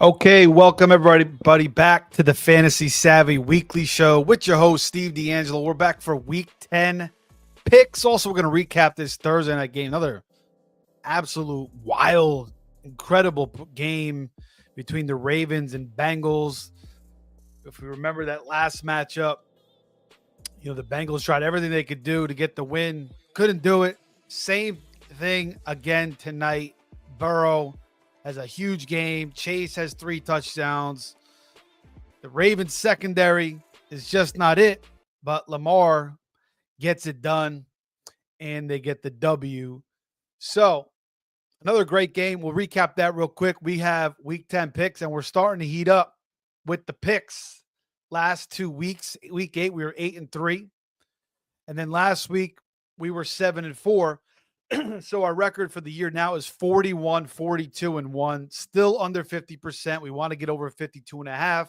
Okay, welcome everybody back to the Fantasy Savvy Weekly Show with your host Steve D'Angelo. We're back for Week 10 picks. Also, we're going to recap this Thursday night game. Another absolute wild, incredible game between the Ravens and Bengals. If we remember that last matchup, the Bengals tried everything they could do to get the win, couldn't do it. Same thing again tonight. Burrow has a huge game. Chase has 3 touchdowns. The Ravens secondary is just not it, but Lamar gets it done and they get the W. So, another great game. We'll recap that real quick. We have week 10 picks and we're starting to heat up with the picks. Last 2 weeks, week 8 we were 8-3. And then last week we were 7-4. So our record for the year now is 41, 42, and 1, still under 50%. We want to get over 52.5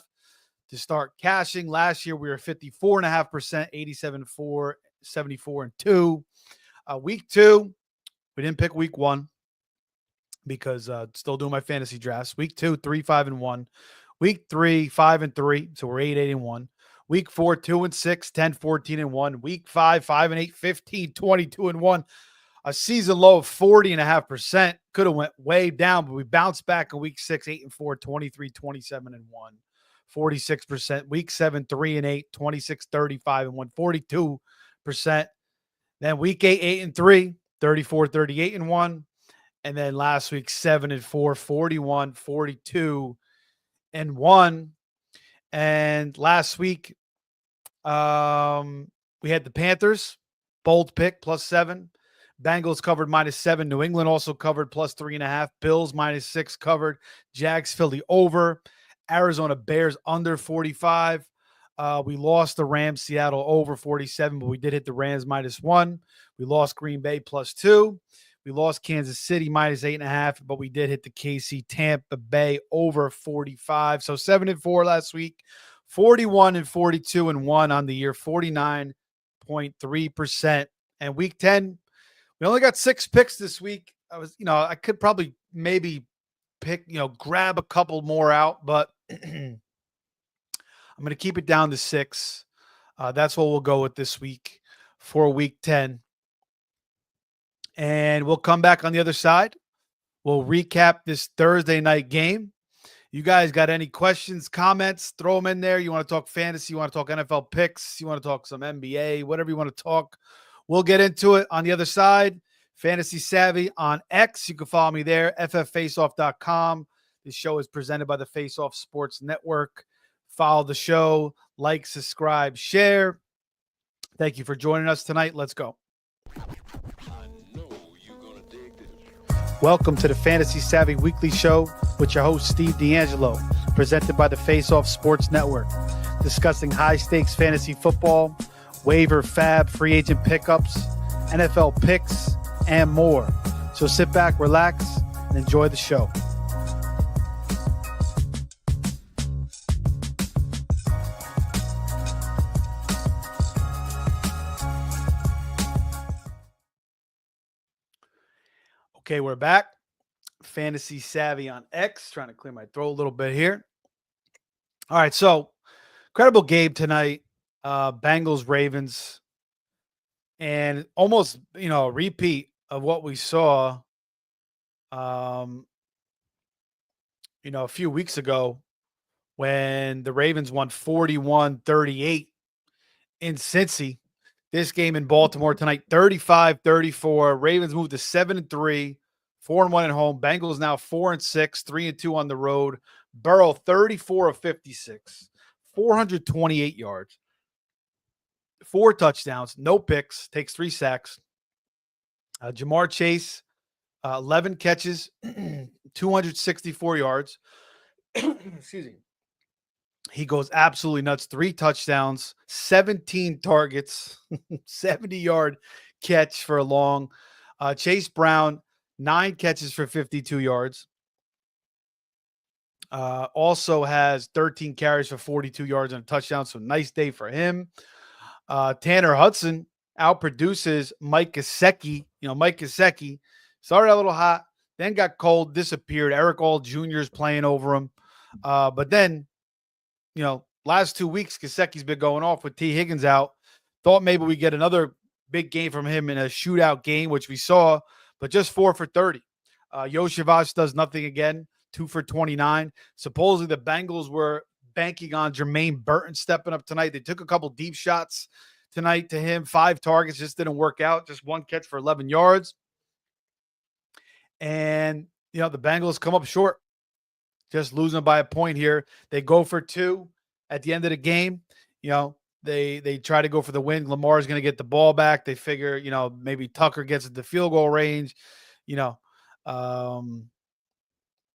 to start cashing. Last year we were 54.5%, 87-4, 74 and 2. Week 2, we didn't pick week 1 because still doing my fantasy drafts. Week 2, 3, 5, and 1. Week 3, 5 and 3. So we're 8, 8 and 1. Week 4, 2 and 6, 10, 14 and 1. Week 5, 5 and 8, 15, 22 and 1. A season low of 40.5%. Could have went way down, but we bounced back in week 6, 8 and 4, 23, 27 and 1, 46%. Week 7, 3 and 8, 26, 35 and 1, 42%. Then week 8, 8 and 3, 34, 38 and 1. And then last week, 7 and 4, 41, 42 and 1. And last week, we had the Panthers, bold pick, +7. Bengals covered -7. New England also covered +3.5. Bills -6 covered. Jags, Philly over. Arizona Bears under 45. We lost the Rams, Seattle over 47, but we did hit the Rams -1. We lost Green Bay +2. We lost Kansas City -8.5, but we did hit the KC Tampa Bay over 45. So 7-4 last week, 41 and 42 and 1 on the year, 49.3%. And week 10, we only got 6 picks this week. I could probably maybe pick, grab a couple more out, but I'm going to keep it down to 6. That's what we'll go with this week for week 10. And we'll come back on the other side. We'll recap this Thursday night game. You guys got any questions, comments, throw them in there. You want to talk fantasy, you want to talk NFL picks, you want to talk some NBA, whatever you want to talk. We'll get into it on the other side. Fantasy Savvy on X. You can follow me there, fffaceoff.com. This show is presented by the Faceoff Sports Network. Follow the show, like, subscribe, share. Thank you for joining us tonight. Let's go. Welcome to the Fantasy Savvy Weekly Show with your host, Steve D'Angelo, presented by the Faceoff Sports Network, discussing high-stakes fantasy football, waiver, fab, free agent pickups, NFL picks, and more. So sit back, relax, and enjoy the show. Okay, we're back. Fantasy Savvy on X. Trying to clear my throat a little bit here. All right, so incredible game tonight. Bengals, Ravens. And almost, a repeat of what we saw, a few weeks ago when the Ravens won 41-38 in Cincy. This game in Baltimore tonight, 35-34. Ravens moved to 7-3, 4-1 at home. Bengals now 4-6, 3-2 on the road. Burrow 34 of 56, 428 yards, 4 touchdowns, no picks, takes 3 sacks. Jamar Chase, 11 catches, 264 yards. Excuse me. He goes absolutely nuts. 3 touchdowns, 17 targets, 70-yard catch for a long. Chase Brown, 9 catches for 52 yards. Also has 13 carries for 42 yards and a touchdown. So nice day for him. Tanner Hudson outproduces Mike Gesicki. Mike Gesicki started a little hot, then got cold, disappeared. Eric All Jr. is playing over him. But then, last 2 weeks, Gesicki's been going off with T. Higgins out. Thought maybe we get another big game from him in a shootout game, which we saw, but just 4 for 30. Yoshivas does nothing again, 2 for 29. Supposedly the Bengals were banking on Jermaine Burton stepping up tonight. They took a couple deep shots tonight to him, 5 targets, just didn't work out. Just 1 catch for 11 yards. And, the Bengals come up short, just losing by a point here. They go for 2 at the end of the game. They try to go for the win. Lamar's going to get the ball back. They figure, maybe Tucker gets at the field goal range, you know.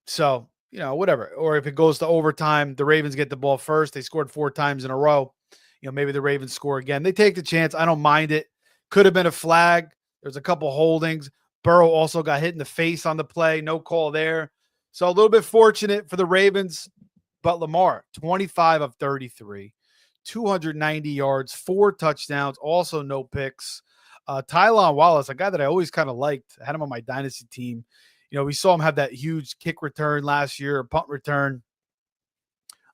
So, whatever. Or if it goes to overtime, the Ravens get the ball first. They scored 4 times in a row. Maybe the Ravens score again. They take the chance. I don't mind it. Could have been a flag. There's a couple holdings. Burrow also got hit in the face on the play. No call there. So a little bit fortunate for the Ravens. But Lamar, 25 of 33, 290 yards, 4 touchdowns, also no picks. Tylan Wallace, a guy that I always kind of liked. I had him on my dynasty team. We saw him have that huge kick return last year, punt return.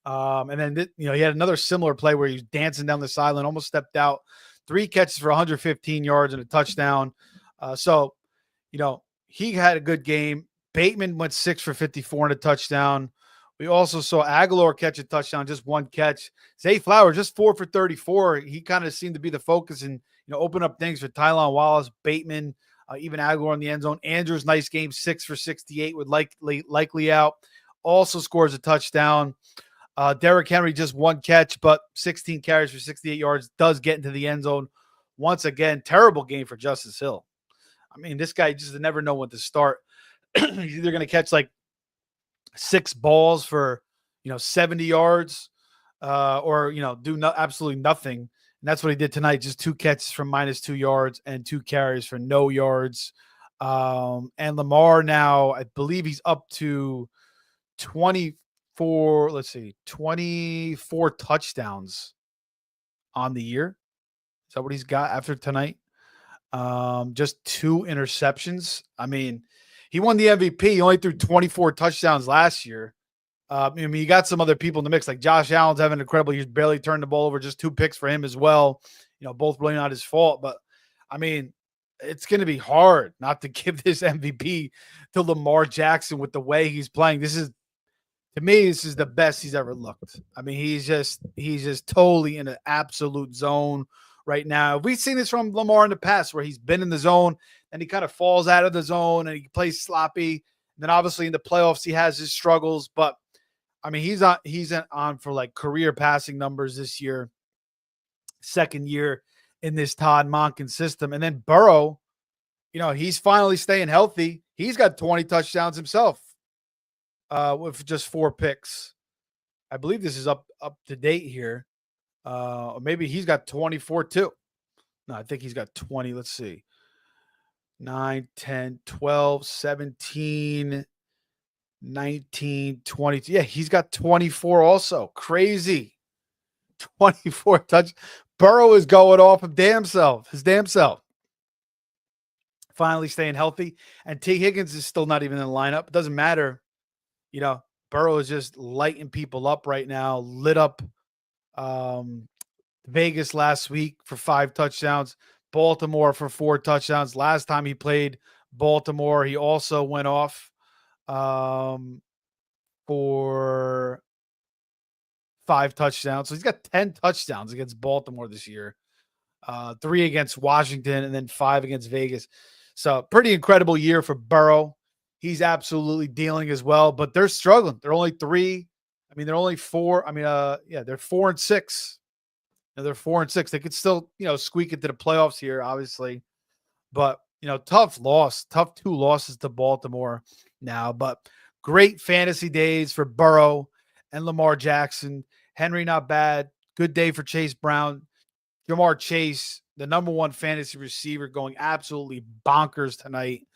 And then, he had another similar play where he was dancing down the sideline, almost stepped out. 3 catches for 115 yards and a touchdown. So, he had a good game. Bateman went 6 for 54 and a touchdown. We also saw Aguilar catch a touchdown, just 1 catch. Zay Flowers, just 4 for 34. He kind of seemed to be the focus and, open up things for Tylan Wallace, Bateman, even Aguilar in the end zone. Andrews, nice game, 6 for 68 with likely out. Also scores a touchdown. Derrick Henry, just 1 catch, but 16 carries for 68 yards, does get into the end zone. Once again, terrible game for Justice Hill. I mean, this guy just never know when to start. He's either going to catch like 6 balls for, 70 yards or, do absolutely nothing. And that's what he did tonight. Just 2 catches for -2 yards and 2 carries for no yards. And Lamar now, I believe he's up to 24 touchdowns on the year. Is that what he's got after tonight? Just 2 interceptions. I mean, he won the MVP. He only threw 24 touchdowns last year. You got some other people in the mix, like Josh Allen's having an incredible year. He's barely turned the ball over, just 2 picks for him as well. Both really not his fault. But, I mean, it's going to be hard not to give this MVP to Lamar Jackson with the way he's playing. To me, this is the best he's ever looked. I mean, he's just totally in an absolute zone right now. We've seen this from Lamar in the past where he's been in the zone and he kind of falls out of the zone and he plays sloppy. And then obviously in the playoffs, he has his struggles, but I mean, he's on for like career passing numbers this year, second year in this Todd Monken system. And then Burrow, he's finally staying healthy. He's got 20 touchdowns himself. With just 4 picks. I believe this is up to date here. Or maybe he's got 24 too. No, I think he's got 20. Let's see. 9, 10, 12, 17, 19, 20. Yeah, he's got 24 also. Crazy. 24 touch. Burrow is going off his damn self. Finally staying healthy. And T. Higgins is still not even in the lineup. It doesn't matter. Burrow is just lighting people up right now. Lit up Vegas last week for 5 touchdowns. Baltimore for 4 touchdowns. Last time he played Baltimore, he also went off for 5 touchdowns. So he's got 10 touchdowns against Baltimore this year. 3 against Washington and then 5 against Vegas. So pretty incredible year for Burrow. He's absolutely dealing as well, but they're struggling. They're only 3. I mean, they're only 4. I mean, they're 4-6. They're 4-6. They could still, squeak into the playoffs here, obviously. But, tough 2 losses to Baltimore now. But great fantasy days for Burrow and Lamar Jackson. Henry, not bad. Good day for Chase Brown. Jamar Chase, the number 1 fantasy receiver, going absolutely bonkers tonight.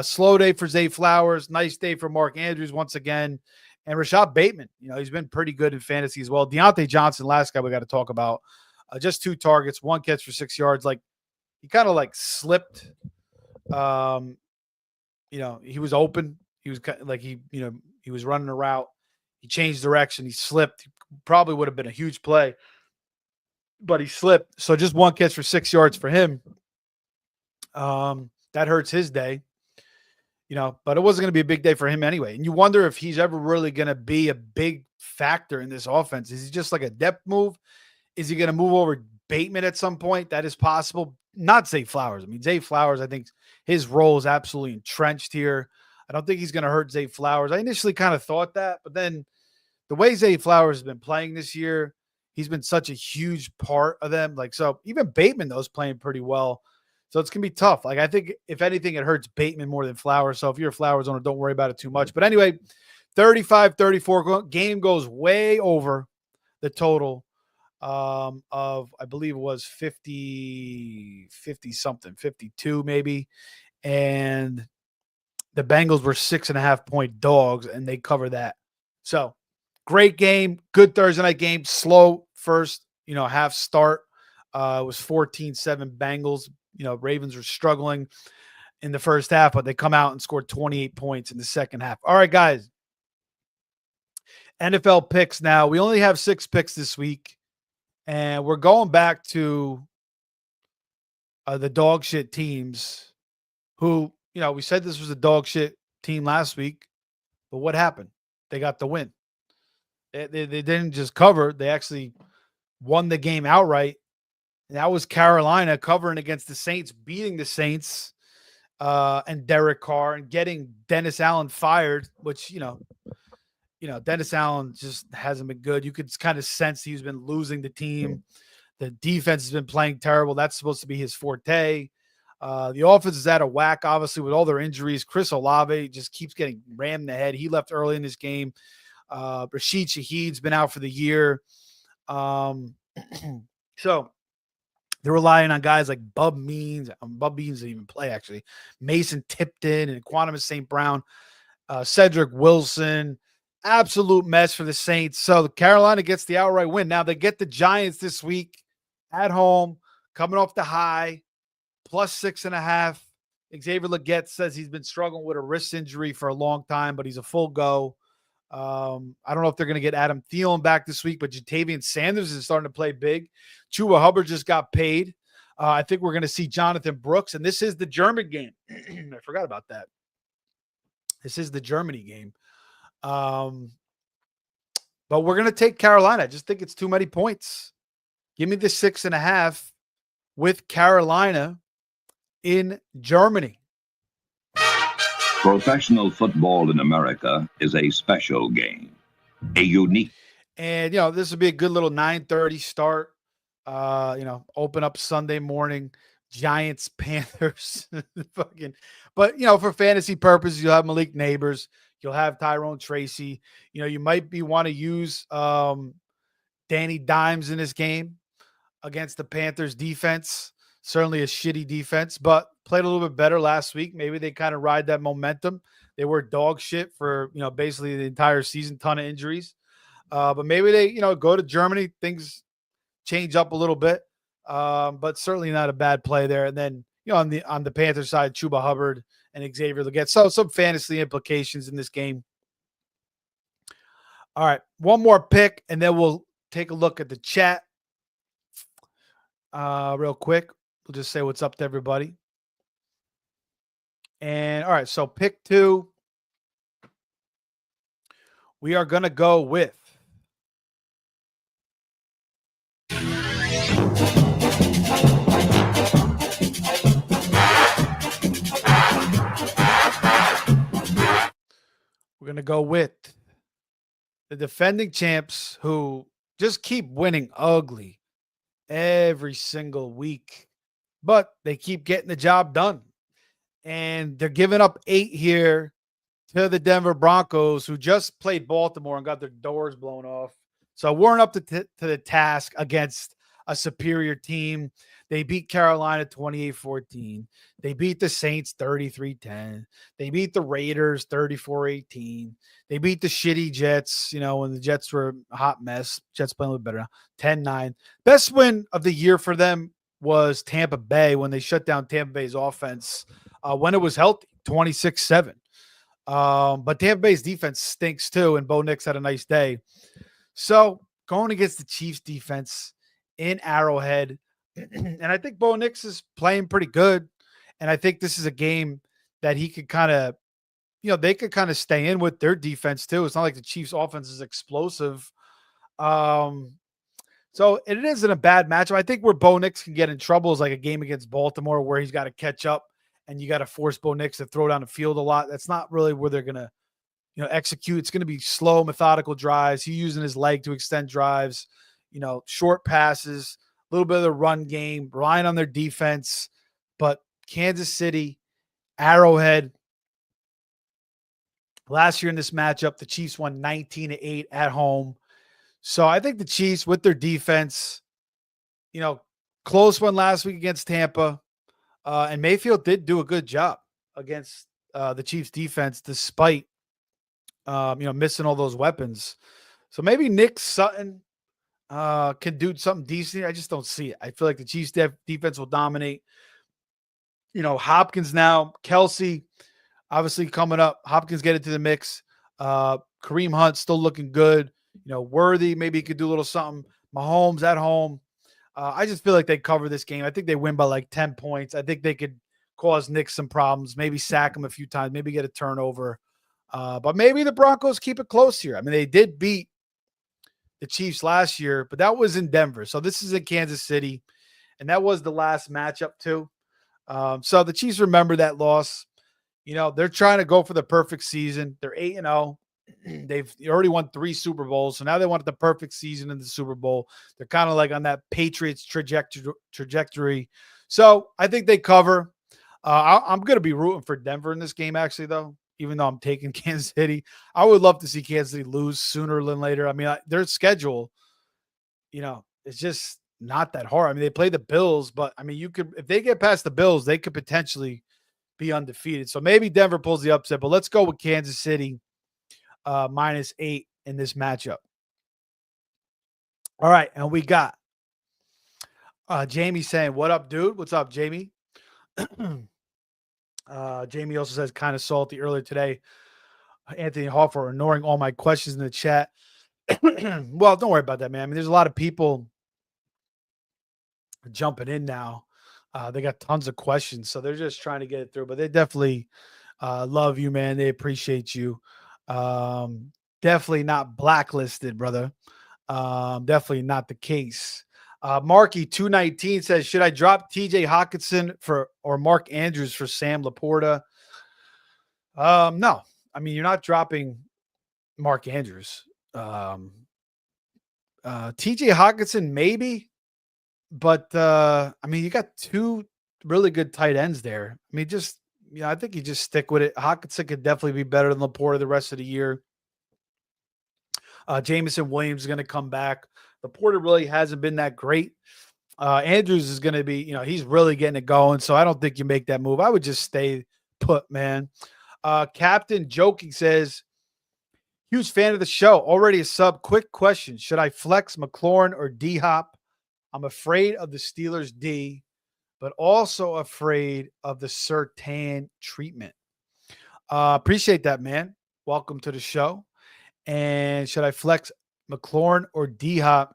Slow day for Zay Flowers. Nice day for Mark Andrews once again. And Rashad Bateman, he's been pretty good in fantasy as well. Deontay Johnson, last guy we got to talk about. Just 2 targets, 1 catch for 6 yards. Like, he kind of like slipped. He was open. He was like, he was running a route. He changed direction. He slipped. Probably would have been a huge play, but he slipped. So just one catch for 6 yards for him. That hurts his day, but it wasn't going to be a big day for him anyway. And you wonder if he's ever really going to be a big factor in this offense. Is he just like a depth move? Is he going to move over Bateman at some point? That is possible. Not Zay Flowers. I mean, Zay Flowers, I think his role is absolutely entrenched here. I don't think he's going to hurt Zay Flowers. I initially kind of thought that, but then the way Zay Flowers has been playing this year, he's been such a huge part of them. So even Bateman, though, is playing pretty well. So it's going to be tough. I think if anything, it hurts Bateman more than Flowers. So if you're a Flowers owner, don't worry about it too much. But anyway, 35-34 game goes way over the total of, I believe it was 50 something, 52 maybe. And the Bengals were 6.5-point dogs, and they cover that. So great game, good Thursday night game, slow first, half start. It was 14-7 Bengals. Ravens were struggling in the first half, but they come out and scored 28 points in the second half. All right, guys. NFL picks now. We only have 6 picks this week, and we're going back to the dog shit teams who, we said this was a dog shit team last week, but what happened? They got the win. They didn't just cover. They actually won the game outright. And that was Carolina covering against the Saints, beating the Saints and Derek Carr and getting Dennis Allen fired, which, Dennis Allen just hasn't been good. You could kind of sense he's been losing the team. The defense has been playing terrible. That's supposed to be his forte. The offense is out of whack, obviously, with all their injuries. Chris Olave just keeps getting rammed in the head. He left early in this game. Rashid Shaheed's been out for the year. So they're relying on guys like Bub Means. Bub Means didn't even play, actually. Mason Tipton and Quantum St. Brown. Cedric Wilson. Absolute mess for the Saints. So Carolina gets the outright win. Now they get the Giants this week at home, coming off the high, plus 6.5. Xavier Legette says he's been struggling with a wrist injury for a long time, but he's a full go. I don't know if they're going to get Adam Thielen back this week, but Jatavian Sanders is starting to play big. Chuba Hubbard just got paid. I think we're going to see Jonathan Brooks, and this is the German game. I forgot about that. This is the Germany game. But we're going to take Carolina. I just think it's too many points. Give me the 6.5 with Carolina in Germany. Professional football in America is a special game, a unique. And, this would be a good little 9:30 start. Open up Sunday morning, Giants, Panthers. But, for fantasy purposes, you'll have Malik Neighbors. You'll have Tyrone Tracy. You might want to use Danny Dimes in this game against the Panthers defense. Certainly a shitty defense, but played a little bit better last week. Maybe they kind of ride that momentum. They were dog shit for, basically the entire season, ton of injuries. But maybe they, go to Germany, things change up a little bit. But certainly not a bad play there. And then, on the Panthers side, Chuba Hubbard and Xavier Legette. So some fantasy implications in this game. All right, one more pick, and then we'll take a look at the chat real quick. We'll just say what's up to everybody. And all right, so pick 2. We are going to go with the defending champs who just keep winning ugly every single week, but they keep getting the job done. And they're giving up 8 here to the Denver Broncos, who just played Baltimore and got their doors blown off. So weren't up to the task against a superior team. They beat Carolina 28-14. They beat the Saints 33-10. They beat the Raiders 34-18. They beat the shitty Jets, when the Jets were a hot mess. Jets playing a little better now, 10-9. Best win of the year for them was Tampa Bay when they shut down Tampa Bay's offense when it was healthy, 26-7. But Tampa Bay's defense stinks too, and Bo Nix had a nice day. So going against the Chiefs defense in Arrowhead, and I think Bo Nix is playing pretty good. And I think this is a game that he could kind of, they could kind of stay in with their defense too. It's not like the Chiefs offense is explosive. Um, so it isn't a bad matchup. I think where Bo Nix can get in trouble is like a game against Baltimore where he's got to catch up and you got to force Bo Nix to throw down the field a lot. That's not really where they're going to, execute. It's going to be slow, methodical drives. He's using his leg to extend drives, short passes, a little bit of the run game, relying on their defense. But Kansas City, Arrowhead, last year in this matchup, the Chiefs won 19-8 at home. So I think the Chiefs with their defense, close one last week against Tampa. And Mayfield did do a good job against the Chiefs defense, despite, missing all those weapons. So maybe Nick Sutton can do something decent. I just don't see it. I feel like the Chiefs defense will dominate. Hopkins now, Kelsey, obviously coming up. Hopkins get into the mix. Kareem Hunt still looking good. Worthy, maybe he could do a little something. Mahomes at home. I just feel like they cover this game. I think they win by like 10 points. I think they could cause Nick some problems, maybe sack him a few times, maybe get a turnover. But maybe the Broncos keep it close here. I mean, they did beat the Chiefs last year, but that was in Denver. So this is in Kansas City, and that was the last matchup too. So the Chiefs remember that loss. They're trying to go for the perfect season. They're 8-0. They've already won 3 Super Bowls. So now they want the perfect season in the Super Bowl. They're kind of like on that Patriots trajectory. So I think they cover. I'm going to be rooting for Denver in this game, actually, though, even though I'm taking Kansas City. I would love to see Kansas City lose sooner than later. I mean, their schedule, it's just not that hard. I mean, they play the Bills, but I mean, if they get past the Bills, they could potentially be undefeated. So maybe Denver pulls the upset, but let's go with Kansas City -8 in this matchup. All right, and we got Jamie saying, "What up, dude? What's up, Jamie?" Jamie also says, "Kind of salty earlier today." Anthony Hoffer ignoring all my questions in the chat. Well, don't worry about that, man. I mean, there's a lot of people jumping in now. They got tons of questions, so they're just trying to get it through. But they definitely love you, man. They appreciate you. Definitely not blacklisted, brother. Definitely not the case. Marky 219 says, "Should I drop TJ Hawkinson or Mark Andrews for Sam Laporta?" No. I mean, you're not dropping Mark Andrews. TJ Hawkinson, maybe, but I mean, you got 2 really good tight ends there. I mean, I think you just stick with it. Hawkinson could definitely be better than Laporta the rest of the year. Jameson Williams is going to come back. Laporta really hasn't been that great. Andrews is going to be, he's really getting it going. So I don't think you make that move. I would just stay put, man. Captain Joking says, "Huge fan of the show. Already a sub. Quick question. Should I flex McLaurin or D-Hop? I'm afraid of the Steelers D, but also afraid of the Surtain treatment." Appreciate that, man. Welcome to the show. And should I flex McLaurin or D-Hop?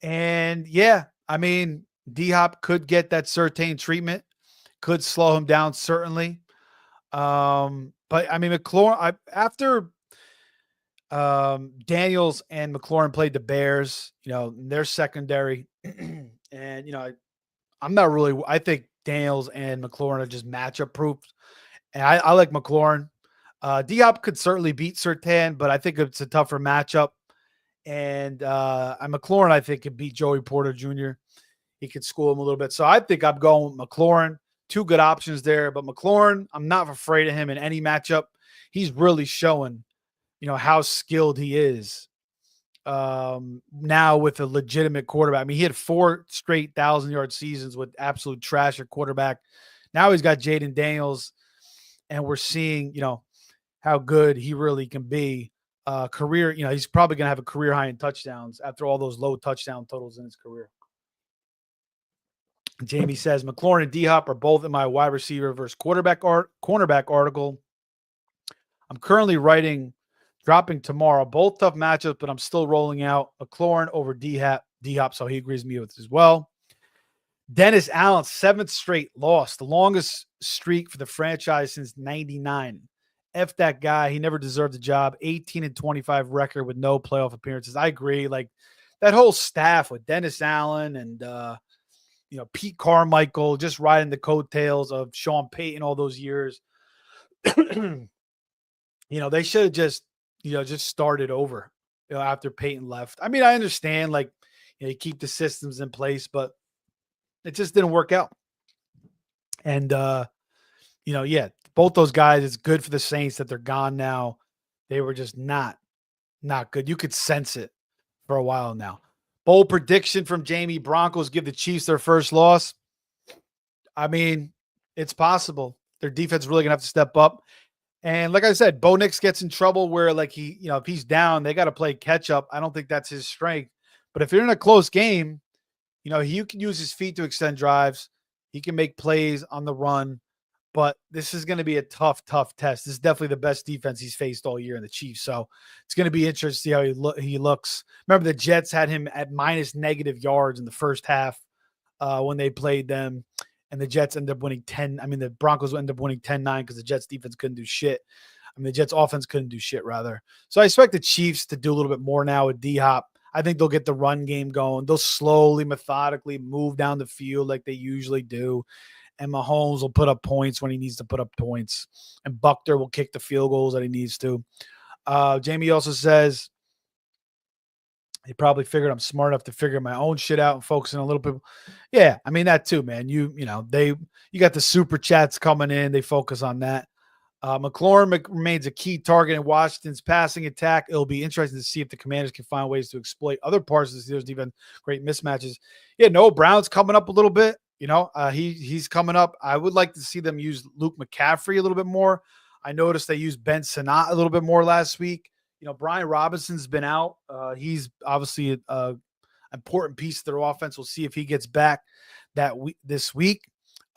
And yeah, I mean, D-Hop could get that Surtain treatment, could slow him down, certainly. But I mean, McLaurin, after Daniels and McLaurin played the Bears, their secondary, and I'm not really. I think Daniels and McLaurin are just matchup proof, and I like McLaurin. D-Hop could certainly beat Surtain, but I think it's a tougher matchup. And McLaurin, I think, could beat Joey Porter Jr. He could school him a little bit. So I think I'm going with McLaurin. 2 good options there. But McLaurin, I'm not afraid of him in any matchup. He's really showing, how skilled he is now with a legitimate quarterback. I mean, he had 4 straight 1,000-yard seasons with absolute trash at quarterback. Now he's got Jaden Daniels, and we're seeing, how good he really can be. Career, he's probably going to have a career high in touchdowns after all those low touchdown totals in his career. Jamie says, "McLaurin and D-Hop are both in my wide receiver versus cornerback article. I'm currently dropping tomorrow. Both tough matchups, but I'm still rolling out McLaurin over D-Hop, so he agrees with me with as well. Dennis Allen, 7th straight loss, the longest streak for the franchise since 99. F that guy. He never deserved the job. 18-25 record with no playoff appearances. I agree. Like that whole staff with Dennis Allen and Pete Carmichael just riding the coattails of Sean Payton all those years. They should have just started over, after Peyton left. I mean, I understand, like, you keep the systems in place, but it just didn't work out. And, both those guys, it's good for the Saints that they're gone now. They were just not good. You could sense it for a while now. Bold prediction from Jamie: Broncos give the Chiefs their first loss. I mean, it's possible. Their defense is really going to have to step up. And like I said, Bo Nix gets in trouble where, like, if he's down, they got to play catch up. I don't think that's his strength. But if you're in a close game, he can use his feet to extend drives. He can make plays on the run. But this is going to be a tough test. This is definitely the best defense he's faced all year in the Chiefs. So it's going to be interesting to see how he looks. Remember, the Jets had him at minus negative yards in the first half when they played them. And the Jets ended up winning 10. I mean, the Broncos ended up winning 10-9 because the Jets defense couldn't do shit. I mean, the Jets offense couldn't do shit, rather. So I expect the Chiefs to do a little bit more now with D-Hop. I think they'll get the run game going. They'll slowly, methodically move down the field like they usually do. And Mahomes will put up points when he needs to put up points. And Buckner will kick the field goals that he needs to. Jamie also says he probably figured I'm smart enough to figure my own shit out and focusing a little bit. Yeah, I mean, that too, man. You got the super chats coming in. They focus on that. McLaurin remains a key target in Washington's passing attack. It'll be interesting to see if the Commanders can find ways to exploit other parts of the Steelers' even great mismatches. Yeah, Noah Brown's coming up a little bit. He's coming up. I would like to see them use Luke McCaffrey a little bit more. I noticed they used Ben Sinnott a little bit more last week. Brian Robinson's been out. He's obviously an important piece of their offense. We'll see if he gets back this week.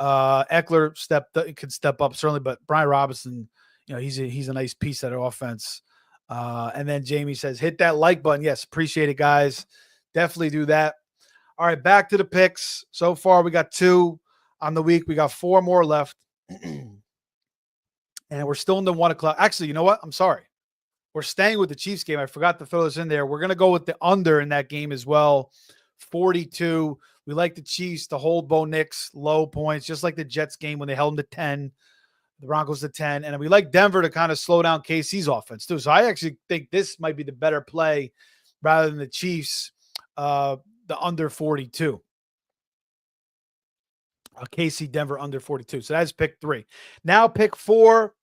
Eckler could step up certainly, but Brian Robinson, he's a nice piece of their offense. And then Jamie says, hit that like button. Yes, appreciate it, guys. Definitely do that. All right, back to the picks. So far, we got 2 on the week. We got 4 more left. And we're still in the 1 o'clock. Actually, you know what? I'm sorry. We're staying with the Chiefs game. I forgot to throw this in there. We're going to go with the under in that game as well. 42. We like the Chiefs to hold Bo Nix low points, just like the Jets game when they held them to 10, the Broncos to 10. And we like Denver to kind of slow down KC's offense too. So I actually think this might be the better play rather than the Chiefs, the under 42. KC Denver under 42. So that's pick 3. Now pick 4.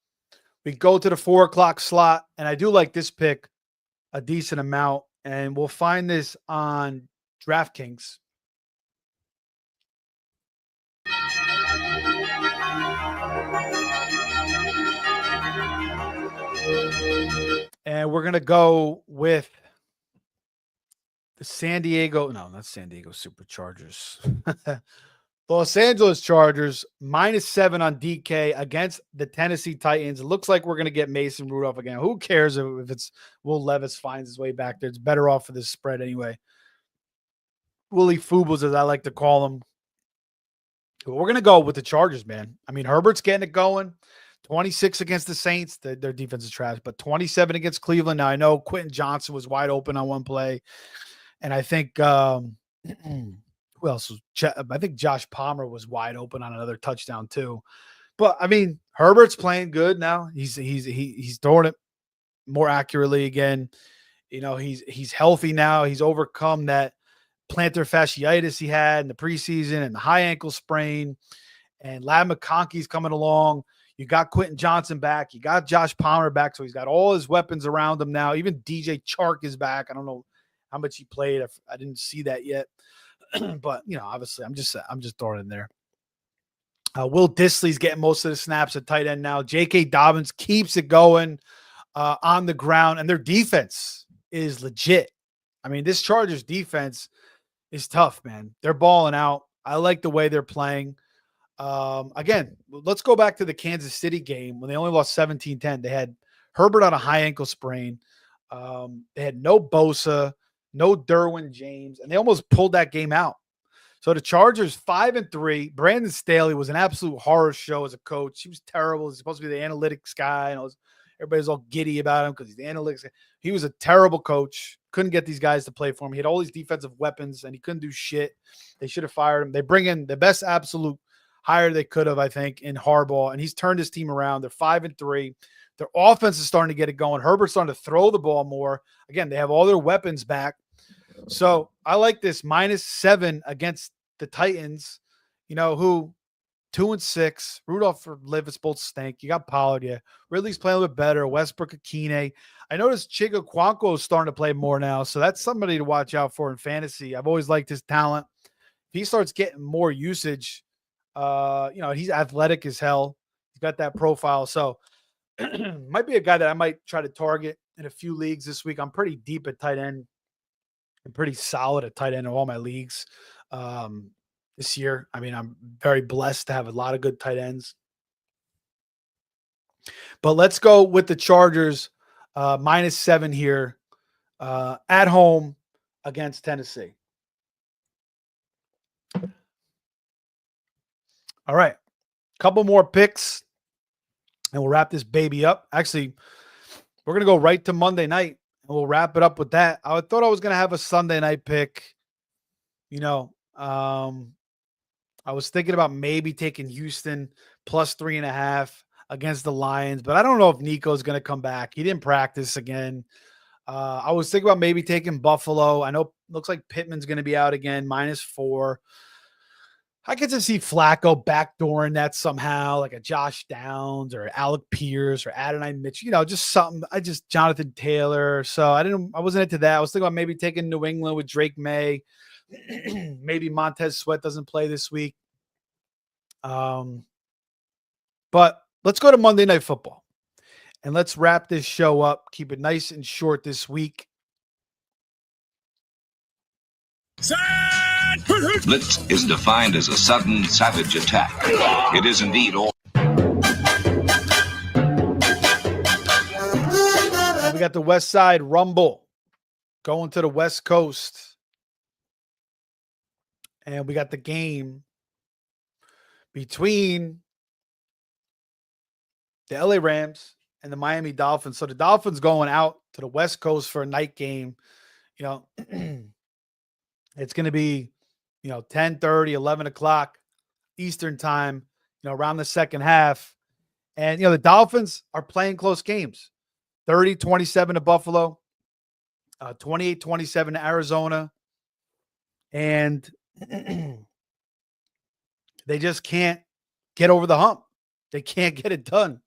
We go to the 4 o'clock slot, and I do like this pick a decent amount, and we'll find this on DraftKings. And we're going to go with the not San Diego Superchargers. Los Angeles Chargers -7 on DK against the Tennessee Titans. It looks like we're going to get Mason Rudolph again. Who cares if it's Will Levis finds his way back there? It's better off for this spread anyway. Willie Fubles, as I like to call him. But we're going to go with the Chargers, man. I mean, Herbert's getting it going. 26 against the Saints. Their defense is trash, but 27 against Cleveland. Now, I know Quentin Johnson was wide open on one play. And I think who else was? I think Josh Palmer was wide open on another touchdown too. But I mean, Herbert's playing good now. He's throwing it more accurately again. He's healthy now. He's overcome that plantar fasciitis he had in the preseason and the high ankle sprain. And Ladd McConkey's coming along. You got Quentin Johnson back. You got Josh Palmer back. So he's got all his weapons around him now. Even DJ Chark is back. I don't know how much he played. I didn't see that yet. But, obviously I'm just throwing it in there. Will Dissly's getting most of the snaps at tight end now. J.K. Dobbins keeps it going on the ground, and their defense is legit. I mean, this Chargers defense is tough, man. They're balling out. I like the way they're playing. Again, let's go back to the Kansas City game when they only lost 17-10. They had Herbert on a high ankle sprain. They had no Bosa, no Derwin James, and they almost pulled that game out. So the Chargers 5-3. Brandon Staley was an absolute horror show as a coach. He was terrible. He's supposed to be the analytics guy, and everybody's all giddy about him because he's the analytics guy. He was a terrible coach. Couldn't get these guys to play for him. He had all these defensive weapons, and he couldn't do shit. They should have fired him. They bring in the best absolute hire they could have, I think, in Harbaugh, and he's turned his team around. They're 5-3. Their offense is starting to get it going. Herbert's starting to throw the ball more. Again, they have all their weapons back. So I like this -7 against the Titans, who 2-6. Rudolph for Levis both stink. You got Pollard, yeah. Ridley's playing a little bit better. Westbrook, Akine. I noticed Chiga Kwanko is starting to play more now, so that's somebody to watch out for in fantasy. I've always liked his talent. If he starts getting more usage, he's athletic as hell. He's got that profile, so might be a guy that I might try to target in a few leagues this week. I'm pretty deep at tight end. I'm pretty solid at tight end in all my leagues this year. I mean, I'm very blessed to have a lot of good tight ends. But let's go with the Chargers -7 here at home against Tennessee. All right. Couple more picks and we'll wrap this baby up. Actually, we're going to go right to Monday night and we'll wrap it up with that. I thought I was going to have a Sunday night pick. I was thinking about maybe taking Houston +3.5 against the Lions, but I don't know if Nico's going to come back. He didn't practice again. I was thinking about maybe taking Buffalo. I know it looks like Pittman's going to be out again, -4. I get to see Flacco backdooring that somehow, like a Josh Downs or Alec Pierce or Adonai Mitch, just something. Jonathan Taylor. So I wasn't into that. I was thinking about maybe taking New England with Drake May. Maybe Montez Sweat doesn't play this week. But let's go to Monday Night Football and let's wrap this show up. Keep it nice and short this week. Blitz is defined as a sudden, savage attack. It is indeed all. We got the West Side Rumble going to the West Coast. And we got the game between the LA Rams and the Miami Dolphins. So the Dolphins going out to the West Coast for a night game. It's going to be, 10:30, 11 o'clock Eastern time, around the second half. And, the Dolphins are playing close games. 30-27 to Buffalo, 28-27 to Arizona. And they just can't get over the hump. They can't get it done.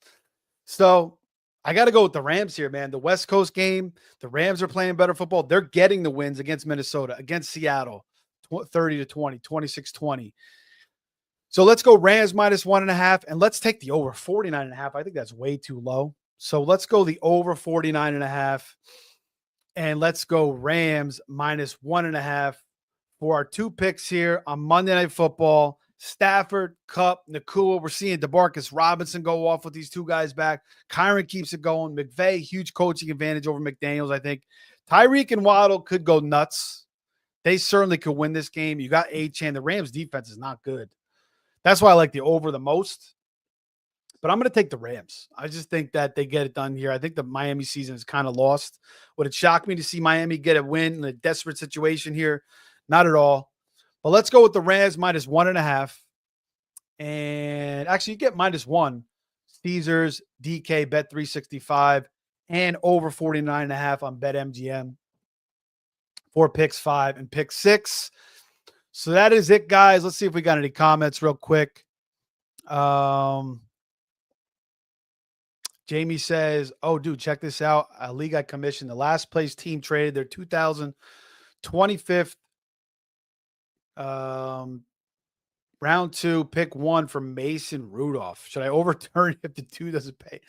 So I got to go with the Rams here, man. The West Coast game, the Rams are playing better football. They're getting the wins against Minnesota, against Seattle, 30-20, 26-20. So let's go Rams -1.5, and let's take the over 49.5. I think that's way too low. So let's go the over 49.5, and let's go Rams -1.5 for our two picks here on Monday Night Football. Stafford, Kupp, Nakua. We're seeing DeMarcus Robinson go off with these two guys back. Kyron keeps it going. McVay, huge coaching advantage over McDaniels, I think. Tyreek and Waddle could go nuts. They certainly could win this game. You got A-Chan. The Rams defense is not good. That's why I like the over the most. But I'm going to take the Rams. I just think that they get it done here. I think the Miami season is kind of lost. Would it shock me to see Miami get a win in a desperate situation here? Not at all. But let's go with the Rams -1.5. And actually, you get -1. Caesars, DK, Bet365, and over 49.5 on BetMGM. 4 picks, 5, and pick 6. So that is it, guys. Let's see if we got any comments real quick. Jamie says, oh, dude, check this out. A league I commissioned. The last place team traded their 2025th round 2, pick 1 from Mason Rudolph. Should I overturn if the 2 doesn't pay?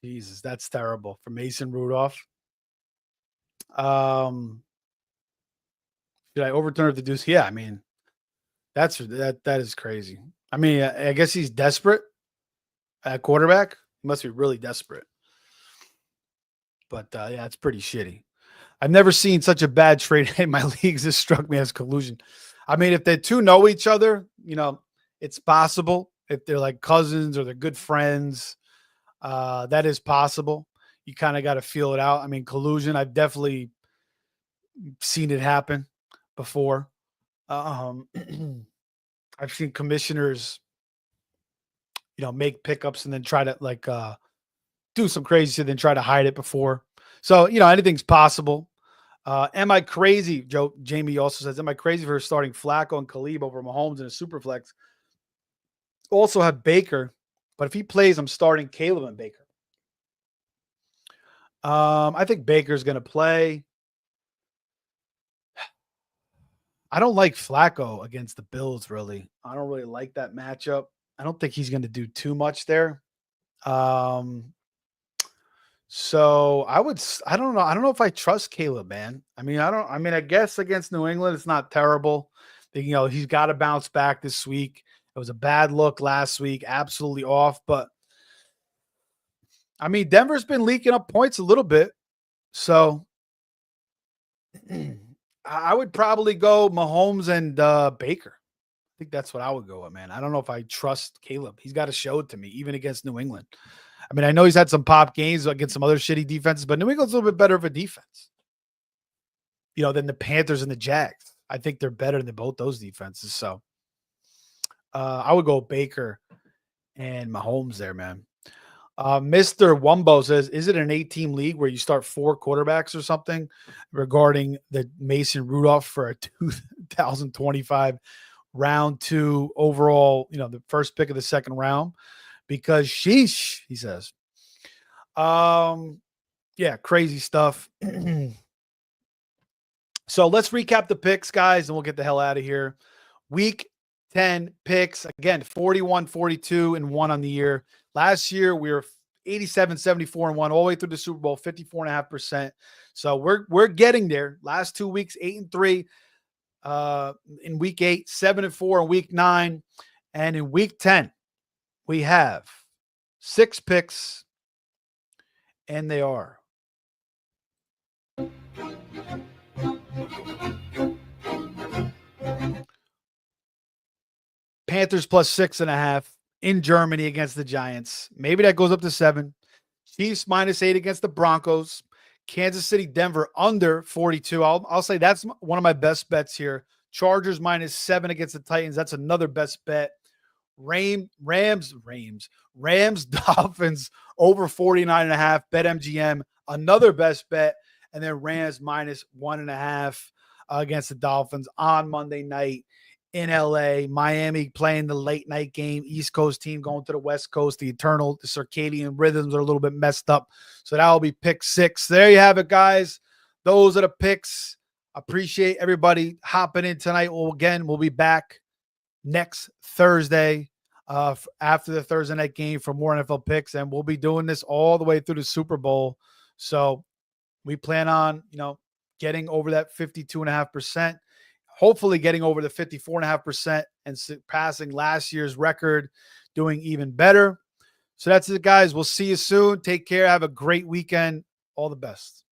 Jesus, that's terrible for Mason Rudolph. Should I overturn if the deuce? Yeah, I mean, that is crazy. I mean, I guess he's desperate at quarterback. He must be really desperate. But yeah, it's pretty shitty. I've never seen such a bad trade in my leagues. This struck me as collusion. I mean, if they two know each other, it's possible. If they're like cousins or they're good friends, that is possible. You kind of got to feel it out. I mean, collusion, I've definitely seen it happen before. Um, I've seen commissioners, make pickups and then try to do some crazy shit, then try to hide it before. So, anything's possible. Am I crazy? Jamie also says, am I crazy for starting Flacco and Khalib over Mahomes in a super flex? Also have Baker, but if he plays, I'm starting Caleb and Baker. I think Baker's going to play. I don't like Flacco against the Bills, really. I don't really like that matchup. I don't think he's going to do too much there. So I don't know. I don't know if I trust Caleb, man. I guess against New England, it's not terrible. He's got to bounce back this week. It was a bad look last week, absolutely off. But I mean, Denver's been leaking up points a little bit. So I would probably go Mahomes and Baker. I think that's what I would go with, man. I don't know if I trust Caleb. He's got to show it to me, even against New England. I mean, I know he's had some pop games against some other shitty defenses, but New England's a little bit better of a defense, than the Panthers and the Jags. I think they're better than both those defenses. So I would go Baker and Mahomes there, man. Mr. Wumbo says, is it an 8-team league where you start 4 quarterbacks or something regarding the Mason Rudolph for a 2025 round 2 overall, the first pick of the second round? Because sheesh, he says. Yeah, crazy stuff. So let's recap the picks, guys, and we'll get the hell out of here. Week 10 picks. Again, 41, 42, and 1 on the year. Last year, we were 87, 74, and 1 all the way through the Super Bowl, 54.5%. So we're getting there. Last 2 weeks, 8 and 3. In week 8, 7 and 4 in week 9. And in week 10, we have 6 picks, and they are Panthers plus 6.5 in Germany against the Giants. Maybe that goes up to 7. Chiefs minus 8 against the Broncos. Kansas City, Denver under 42. I'll say that's one of my best bets here. Chargers minus 7 against the Titans. That's another best bet. Rams, Dolphins over 49.5. BetMGM, another best bet. And then Rams minus 1.5 against the Dolphins on Monday night in LA. Miami playing the late night game. East Coast team going to the West Coast. The circadian rhythms are a little bit messed up. So that'll be pick 6. There you have it, guys. Those are the picks. Appreciate everybody hopping in tonight. We'll be back next Thursday after the Thursday night game for more NFL picks. And we'll be doing this all the way through the Super Bowl. So we plan on, getting over that 52.5%, hopefully getting over the 54.5% and surpassing last year's record, doing even better. So that's it, guys. We'll see you soon. Take care. Have a great weekend. All the best.